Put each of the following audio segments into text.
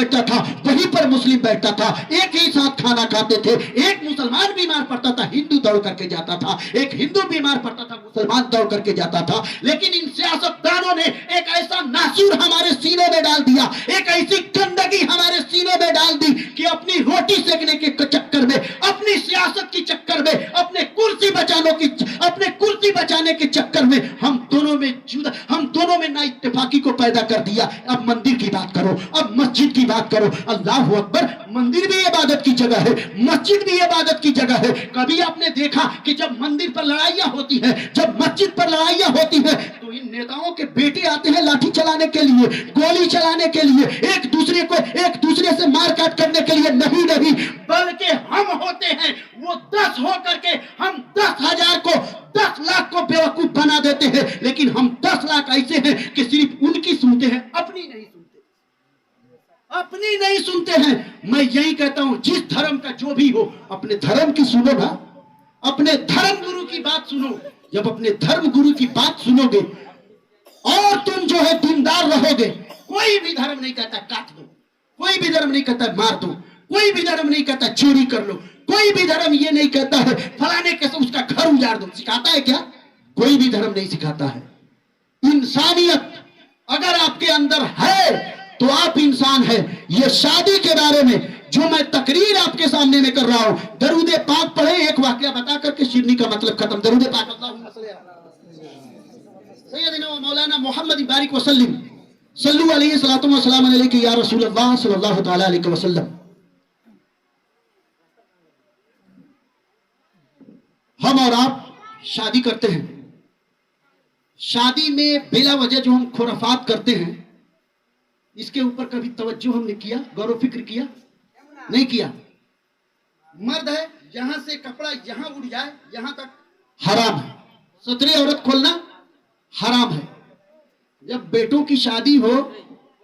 بیٹھتا تھا وہیں پر مسلم بیٹھتا تھا, ایک ہی ساتھ کھانا کھاتے تھے. ایک مسلمان بیمار پڑتا تھا ہندو دوڑ کر کے جاتا تھا, ایک ہندو بیمار پڑتا تھا مسلمان دوڑ کر کے جاتا تھا. لیکن ان سیاستدانوں نے ایک ایسا ناسور ہمارے سینے میں ڈال دیا, ایک ایسی گندگی ہمارے سینے میں ڈال دی کہ اپنی روٹی سیکنے کے چکر میں, اپنی سیاست کی چکر میں, اپنے کرسی بچانے کے چکر میں ہم دونوں میں نا اتفاقی کو پیدا کر دیا. اب مندر کی بات کرو, اب مسجد کی بات کرو. اللہ اکبر, مندر بھی عبادت کی جگہ ہے, مسجد بھی عبادت کی جگہ ہے. کبھی آپ نے دیکھا کہ جب مندر پر لڑائیاں ہوتی ہیں, جب مسجد پر لڑائیاں ہوتی ہیں, تو ان نیتاؤں کے بیٹے آتے ہیں لاٹھی چلانے کے لیے, گولی چلانے کے لیے, ایک دوسرے سے مار کاٹ کرنے کے لیے نہیں, بلکہ ہم ہوتے ہیں وہ 10 ہو کر کے ہم 10,000 کو 10 لاکھ کو بیوقوف بنا دیتے ہیں. لیکن ہم 10 لاکھ ایسے ہیں کہ صرف ان کی سنتے ہیں, اپنی نہیں سنتے ہیں. میں یہی کہتا ہوں جس دھرم کا جو بھی ہو اپنے دھرم کی سنو نا, اپنے دھرم گرو کی بات سنو. جب اپنے دھرم گرو کی بات سنو گے اور تم جو ہے دیندار رہو گے, کوئی بھی دھرم نہیں کہتا کاٹ دو, کوئی بھی دھرم نہیں کہتا مار دو, کوئی بھی دھرم نہیں کہتا چوری کر لو, کوئی بھی دھرم یہ نہیں کہتا ہے فلانے کے اس کا گھر اجاڑ دو. سکھاتا ہے کیا؟ کوئی بھی دھرم نہیں سکھاتا ہے. انسانیت اگر آپ کے اندر ہے تو آپ انسان ہے. یہ شادی کے بارے میں جو میں تقریر آپ کے سامنے میں کر رہا ہوں, درود پاک پڑھیں, ایک واقعہ بتا کر کے شیرنی کا مطلب ختم. درود پاک اللہم صلی سیدنا و مولانا محمد بارک وسلم صلو علیہ الصلوۃ والسلام علیک یا رسول اللہ صلی اللہ تعالی علیہ وسلم. ہم اور آپ شادی کرتے ہیں, شادی میں بلا وجہ جو ہم خرافات کرتے ہیں اس کے اوپر کبھی توجہ ہم نے کیا, غور و فکر کیا؟ نہیں کیا. مرد ہے یہاں سے کپڑا یہاں اڑ جائے یہاں تک حرام ہے, سترے عورت کھولنا حرام ہے. جب بیٹوں کی شادی ہو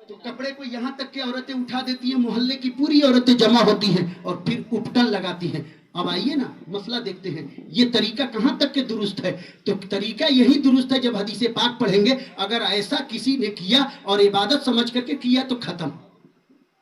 تو کپڑے کو یہاں تک کہ عورتیں اٹھا دیتی ہیں, محلے کی پوری عورتیں جمع ہوتی ہیں اور پھر اپٹن لگاتی ہیں. اب آئیے نا مسئلہ دیکھتے ہیں یہ طریقہ کہاں تک کہ درست ہے. تو طریقہ یہی درست ہے جب حدیث پاک پڑھیں گے. اگر ایسا کسی نے کیا اور عبادت سمجھ کر کے کیا تو ختم,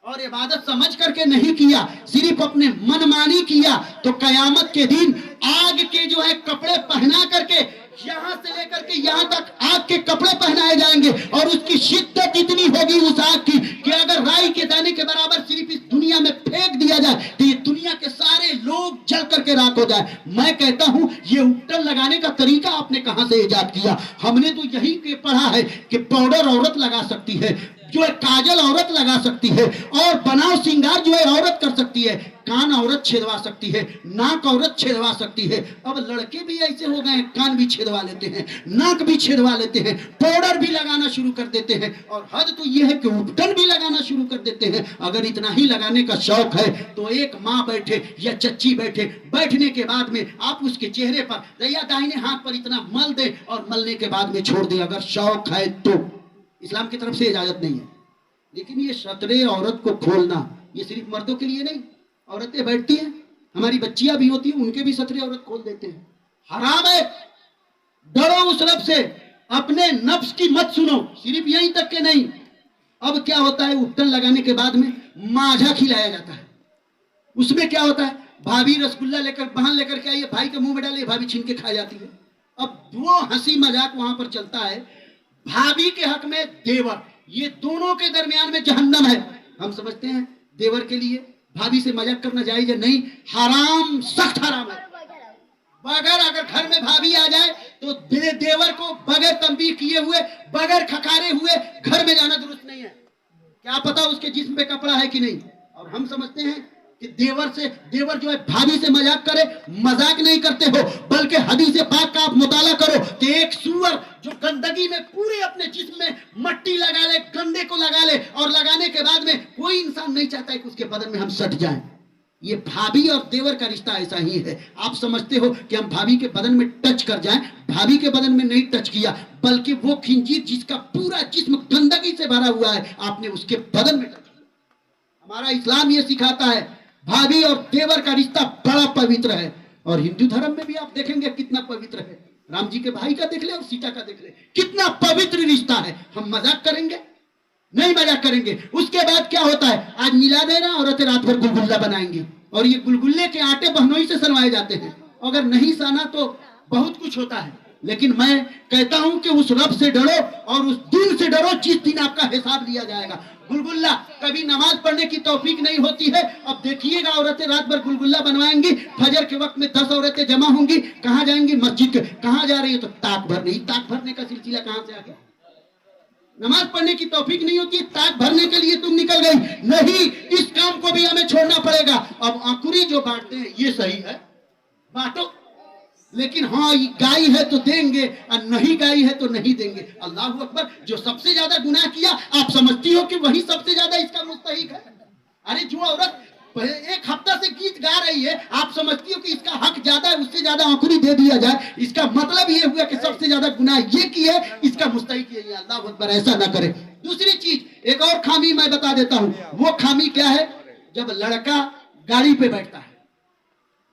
اور عبادت سمجھ کر کے نہیں کیا, صرف اپنے من مانی کیا, تو قیامت کے دن آگ کے جو ہے کپڑے پہنا کر کے یہاں سے لے کر کے یہاں تک آگ کے کپڑے پہنائے جائیں گے, اور اس کی شدت اتنی ہوگی اس آگ کی کہ اگر رائی کے دانے کے برابر صرف اس دنیا میں پھینک دیا جائے تو یہ دنیا کے سارے لوگ جل کر کے راکھ ہو جائے. میں کہتا ہوں یہ اپٹن لگانے کا طریقہ آپ نے کہاں سے ایجاد کیا؟ ہم نے تو یہی کہ پڑھا ہے کہ پاؤڈر عورت لگا سکتی ہے, جو ہے کاجل عورت لگا سکتی ہے, اور بناؤ سنگار جو ہے عورت کر سکتی ہے, کان عورت چھدوا سکتی ہے, ناک عورت چھدوا سکتی ہے. اب لڑکے بھی ایسے ہو گئے ہیں, کان بھی چھدوا لیتے ہیں, ناک بھی چھدوا لیتے ہیں, پاؤڈر بھی لگانا شروع کر دیتے ہیں, اور حد تو یہ ہے کہ اپٹن بھی لگانا شروع کر دیتے ہیں. اگر اتنا ہی لگانے کا شوق ہے تو ایک ماں بیٹھے یا چچی بیٹھے, بیٹھنے کے بعد میں آپ اس کے چہرے پر یا داہنے ہاتھ پر اتنا مل دیں اور ملنے کے بعد میں چھوڑ دیں, اگر شوق ہے تو. اسلام کی طرف سے اجازت نہیں ہے. لیکن یہ سترے عورت کو کھولنا یہ صرف مردوں کے لیے نہیں, عورتیں بیٹھتی ہیں, ہماری بچیاں بھی ہوتی ہیں, ان کے بھی سترے عورت کھول دیتے ہیں. حرام ہے. ڈرو اس رب سے, اپنے نفس کی مت سنو. صرف یہیں تک کہ نہیں, اب کیا ہوتا ہے اپٹن لگانے کے بعد میں ماجھا کھلایا جاتا ہے. اس میں کیا ہوتا ہے, بھابھی رسگلہ لے کر بہن لے کر کے آئیے, بھائی کے منہ میں ڈالے, بھابھی چھین کے کھا جاتی ہے. اب وہ ہنسی مذاق وہاں پر چلتا ہے. بھابھی کے حق میں دیور, یہ دونوں کے درمیان میں جہنم ہے. ہم سمجھتے ہیں دیور کے لیے بھابھی سے مذاق کرنا جائز ہے, نہیں, حرام, سخت حرام ہے. اگر گھر میں بھابھی آ جائے تو دیور کو بغیر تنبیہ کیے ہوئے, بغیر کھکارے ہوئے گھر میں جانا درست نہیں ہے. کیا پتا اس کے جسم پہ کپڑا ہے کہ نہیں. اور ہم سمجھتے ہیں کہ دیور جو ہے بھابھی سے مذاق کرے. مذاق نہیں کرتے ہو, بلکہ حدیث پاک کا آپ مطالعہ کرو کہ ایک سور جو گندگی میں پورے اپنے جسم میں مٹی لگا لے, گندے کو لگا لے, اور لگانے کے بعد میں کوئی انسان نہیں چاہتا ہے کہ اس کے بدن میں ہم سٹ جائیں. یہ بھابھی اور دیور کا رشتہ ایسا ہی ہے. آپ سمجھتے ہو کہ ہم بھابھی کے بدن میں ٹچ کر جائیں, بھابھی کے بدن میں نہیں ٹچ کیا, بلکہ وہ خنجیر جس کا پورا جسم گندگی سے بھرا ہوا ہے, آپ نے اس کے بدن میں ٹچ کیا. ہمارا اسلام یہ سکھاتا ہے بھابھی اور دیور کا رشتہ بڑا پوتر ہے. اور ہندو دھرم میں بھی آپ دیکھیں گے کتنا پوتر ہے. رام جی کے بھائی کا دیکھ لیں اور سیتا کا دیکھ لیں, کتنا پوتر رشتہ ہے. ہم مذاق کریں گے؟ نہیں مذاق کریں گے. اس کے بعد کیا ہوتا ہے, आज मिलाद है ना, औरतें रात भर गुलगुल्ला बनाएंगी और ये गुलगुल्ले के आटे बहनोई से सनवाए जाते हैं। अगर नहीं साना तो बहुत कुछ होता है, लेकिन मैं कहता हूं कि उस रब से डरो और उस दिन से डरो जिस दिन आपका हिसाब लिया जाएगा। गुलगुल्ला कभी नमाज पढ़ने की तौफीक नहीं होती है। अब देखिएगा औरतें रात भर गुलगुल्ला बनवाएंगी, फजर के वक्त में 10 औरतें जमा होंगी, कहां जाएंगी? मस्जिद के। कहां जा रही है? तो ताक भरने। ताक भरने का सिलसिला कहां से आ गया? नमाज पढ़ने की तौफीक नहीं होती, ताक भरने के लिए तुम निकल गई। नहीं, इस काम को भी हमें छोड़ना पड़ेगा। अब अंकुरी जो बांटते हैं ये सही है, बांटो, लेकिन हाँ गाय है तो देंगे और नहीं गाय है तो नहीं देंगे। अल्लाह अकबर। जो सबसे ज्यादा गुनाह किया आप समझती हो कि वही सबसे ज्यादा इसका मुस्तहिक है? अरे जो औरत एक हफ्ता से गीत गा रही है, आप समझती हो कि इसका हक ज्यादा है, उससे ज्यादा आंखुरी दे दिया जाए, इसका मतलब ये हुआ कि सबसे ज्यादा गुनाह ये की है, इसका मुस्तहिक ये है। अल्लाह अकबर। ऐसा ना करे। दूसरी चीज, एक और खामी मैं बता देता हूं। वो खामी क्या है? जब लड़का गाड़ी पे बैठता है,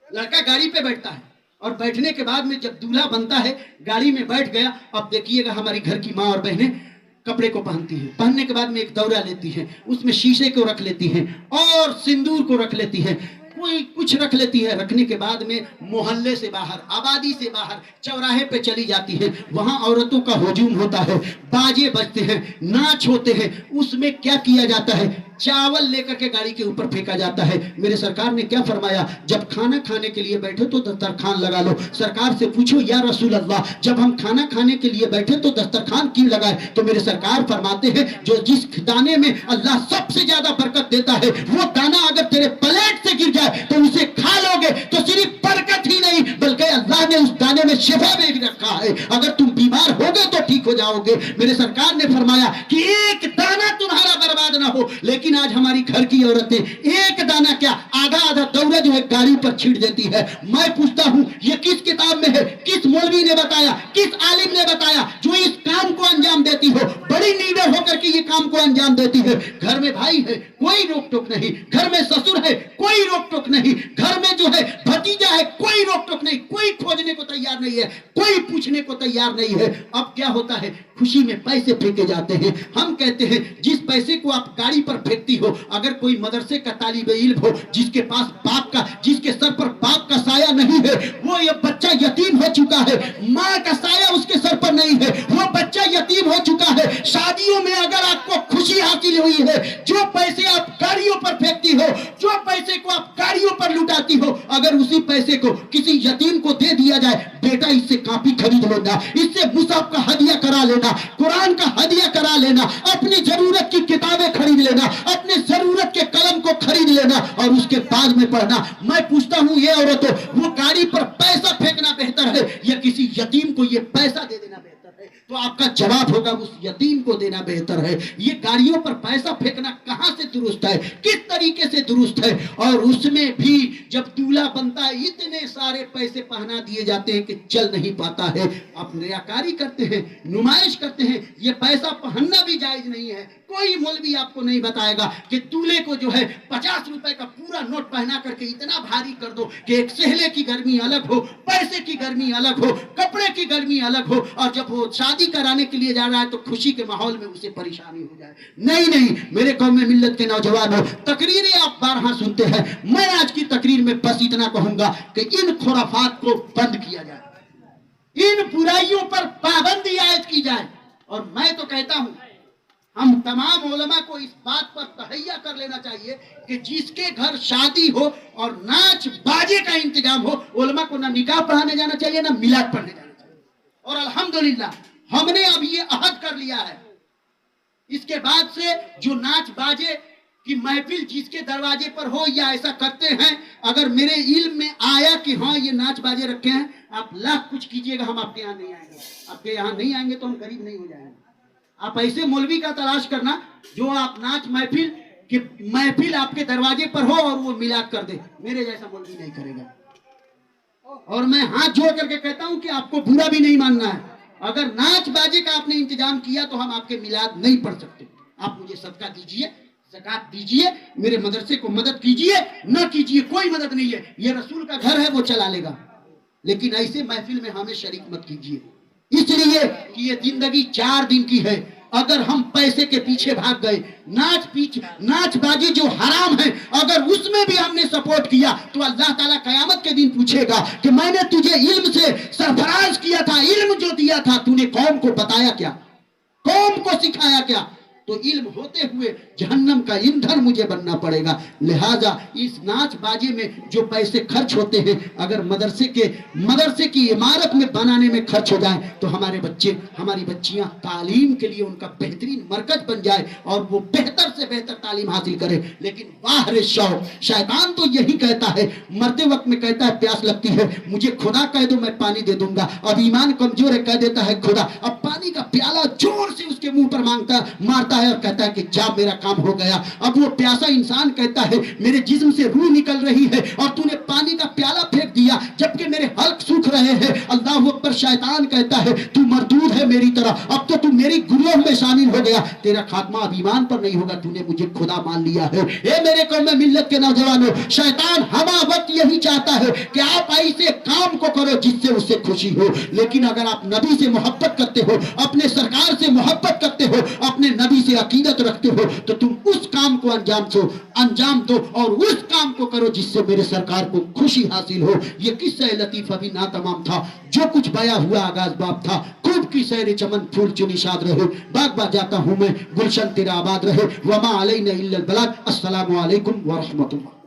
लड़का गाड़ी पे बैठता है और बैठने के बाद में जब दूल्हा बनता है, गाड़ी में बैठ गया। अब देखिएगा हमारी घर की माँ और बहनें कपड़े को पहनती हैं, पहनने के बाद में एक दौरा लेती हैं, उसमें शीशे को रख लेती हैं और सिंदूर को रख लेती हैं, कोई कुछ रख लेती है। रखने के बाद में मोहल्ले से बाहर, आबादी से बाहर चौराहे पे चली जाती है। वहां औरतों का हुजूम होता है, बाजे बजते हैं, नाच होते हैं। उसमें क्या किया जाता है? चावल लेकर के गाड़ी के ऊपर फेंका जाता है। मेरे सरकार ने क्या फरमाया? जब खाना खाने के लिए बैठे तो दस्तरखान लगा लो। सरकार से पूछो या रसूल अल्लाह, जब हम खाना खाने के लिए बैठे तो दस्तरखान क्यों लगाए? तो मेरे सरकार फरमाते हैं जो जिस दाने में अल्लाह सबसे ज्यादा बरकत देता है, वो दाना अगर तेरे प्लेट से गिर जाए तो उसे खा लोगे तो सिर्फ बरकत ही नहीं बल्कि अल्लाह ने उस दाने में शिफा भी रखा है। अगर तुम बीमार होगे तो ठीक हो जाओगे। मेरे सरकार ने फरमाया कि एक दाना तुम्हारा बर्बाद ना हो। लेकिन आज हमारी घर की औरतें एक दाना क्या, आधा आधा दौरा जो है गाड़ी पर छीट देती है। मैं पूछता हूं ये किस किताब में है? किस मौलवी ने बताया? किस आलिम ने बताया जो इस काम को अंजाम देती हो? बड़ी लीडर होकर के ये काम को अंजाम देती है। घर में भाई है, कोई रोक टोक नहीं। घर में ससुर है, कोई रोक टोक नहीं। घर में जो है भतीजा है, कोई रोक टोक नहीं। कोई खोजने को तैयार नहीं है, कोई पूछने को तैयार नहीं है। अब क्या होता है? खुशी में पैसे फेंके जाते हैं। हम कहते हैं जिस पैसे को आप गाड़ी पर फेंकती हो, अगर कोई मदरसे का तालिबे इल्म हो जिसके पास बाप का, जिसके सर पर बाप का साया नहीं है, वो ये बच्चा यतीम हो चुका है, माँ का साया उसके सर पर नहीं है, वो बच्चा यतीम हो चुका है। शादियों में अगर आपको खुशी हासिल हुई है, जो पैसे आप गाड़ियों पर फेंकती हो, जो पैसे को आप गाड़ियों पर लुटाती हो, अगर उसी पैसे को किसी यतीम को दे दिया जाए, बेटा इससे कॉपी खरीद लेना, इससे मुसाफ का हदिया करा लेना, कुरान का हदिया करा लेना, अपनी जरूरत की किताबें खरीद लेना, अपने जरूरत के कलम को खरीद लेना और उसके बाद में पढ़ना। मैं पूछता हूं ये औरतों, वो गाड़ी पर पैसा फेंकना बेहतर है या किसी यतीम को ये पैसा दे देना बेहतर है? तो आपका जवाब होगा उस यतीम को देना बेहतर है। ये गाड़ियों पर पैसा फेंकना कहां से दुरुस्त है, किस तरीके से दुरुस्त है? और उसमें भी जब दूल्हा बनता है इतने सारे पैसे पहना दिए जाते हैं कि चल नहीं पाता है। आप रियाकारी करते हैं, नुमाइश करते हैं। ये पैसा पहनना भी जायज नहीं है। कोई मौलवी आपको नहीं बताएगा कि दूल्हे को जो है 50 रुपए का पूरा नोट पहना करके इतना भारी कर दो कि एक सहले की गर्मी अलग हो, पैसे की गर्मी अलग हो, कपड़े की गर्मी अलग हो, और जब वो शादी कराने के लिए जा रहा है तो खुशी के माहौल में उसे परेशानी हो जाए। नहीं नहीं, मेरे कौम में मिल्लत के नौजवान हो, तकरीरें आप बारहा सुनते हैं। मैं आज की तकरीर में बस इतना कहूंगा कि इन खुराफात को बंद किया जाए, इन बुराइयों पर पाबंदी आयद की जाए। और मैं तो कहता हूं हम तमाम उलमा को इस बात पर तहैया कर लेना चाहिए कि जिसके घर शादी हो और नाच बाजे का इंतजाम हो, उलमा को ना निकाह पढ़ाने जाना चाहिए, ना मिलाद पढ़ने जाना चाहिए। और अल्हम्दुलिल्लाह हमने अब ये अहद कर लिया है, इसके बाद से जो नाच बाजे कि महफिल जिसके दरवाजे पर हो या ऐसा करते हैं, अगर मेरे इल्म में आया कि हाँ ये नाच बाजे रखे हैं, आप लाख कुछ कीजिएगा, हम आपके यहाँ नहीं आएंगे। आपके यहाँ नहीं आएंगे तो हम गरीब नहीं हो जाएंगे। आप ऐसे मौलवी का तलाश करना जो आप नाच महफिल कि महफिल आपके दरवाजे पर हो और वो मिलाद कर दे। मेरे जैसा मौलवी नहीं करेगा। और मैं हाथ जोड़ करके कहता हूं कि आपको बुरा भी नहीं मानना है। अगर नाच बाजे का आपने इंतजाम किया तो हम आपके मिलाद नहीं पढ़ सकते। आप मुझे सदका दीजिए, ज़कात दीजिए, मेरे मदरसे को मदद कीजिए, ना कीजिए कोई मदद नहीं है। ये रसूल का घर है, वो चला लेगा, लेकिन ऐसे महफिल में हमें शरीक मत कीजिए। इसलिए कि ये जिंदगी 4 दिन की है। अगर हम पैसे के पीछे भाग गए, नाच बाजी जो हराम है, अगर उसमें भी हमने सपोर्ट किया तो अल्लाह ताला कयामत के दिन पूछेगा कि मैंने तुझे इल्म से सरफराज किया था, इल्म जो दिया था तूने कौम को बताया क्या, कौम को सिखाया क्या? तो इल्म होते हुए जहन्नम का ईंधन मुझे बनना पड़ेगा। लिहाजा इस नाच बाजी में जो पैसे खर्च होते हैं, अगर मदरसे की इमारत में बनाने में खर्च हो जाए तो हमारे बच्चे, हमारी बच्चियां तालीम के लिए उनका बेहतरीन मरकज बन जाए और वो बेहतर से बेहतर तालीम हासिल करे। लेकिन वाह रे शौक, शैतान तो यही कहता है, मरते वक्त में कहता है प्यास लगती है, मुझे खुदा कह दो मैं पानी दे दूंगा। अब ईमान कमजोर है, कह देता है खुदा, अब पानी का प्याला जोर से उसके मुंह पर मारता है और कहता है कि जा मेरा काम हो गया। अब वो प्यासा इंसान कहता है मेरे जिस्म से रूह निकल रही है और तूने पानी का प्याला फेंक दिया जबकि मेरे हल्क सूख रहे हैं। अल्लाह अकबर। शैतान कहता है तू मरदूद है मेरी तरह, अब तो तू मेरी गुरोह में शामिल हो गया, तेरा खात्मा अब ईमान पर नहीं होगा, तूने मुझे खुदा मान लिया है। ए मेरे कौम में मिल्लत के नौजवानों, शैतान हमा वक्त यही चाहता है कि आप ऐसे काम को करो जिससे उससे खुशी हो। लेकिन अगर आप नबी से मोहब्बत करते हो, अपने सरकार से मोहब्बत करते हो, अपने नबी से अकीदत रखते हो, तो तुम उस काम को अंजाम दो और उस काम को करो जिससे मेरे सरकार को खुशी हासिल हो। ये किस्सा लतीफ अभी ना तमाम था, जो कुछ बया हुआ आगाज बाप था। खूब की सैर चमन फूल चुनी शाद रहे, बाग बाग जाता हूं मैं, गुलशन तेरा आबाद रहे। वमा अलैना इल्लल बलाग। अस्सलामु अलैकुम व रहमतुल्लाह।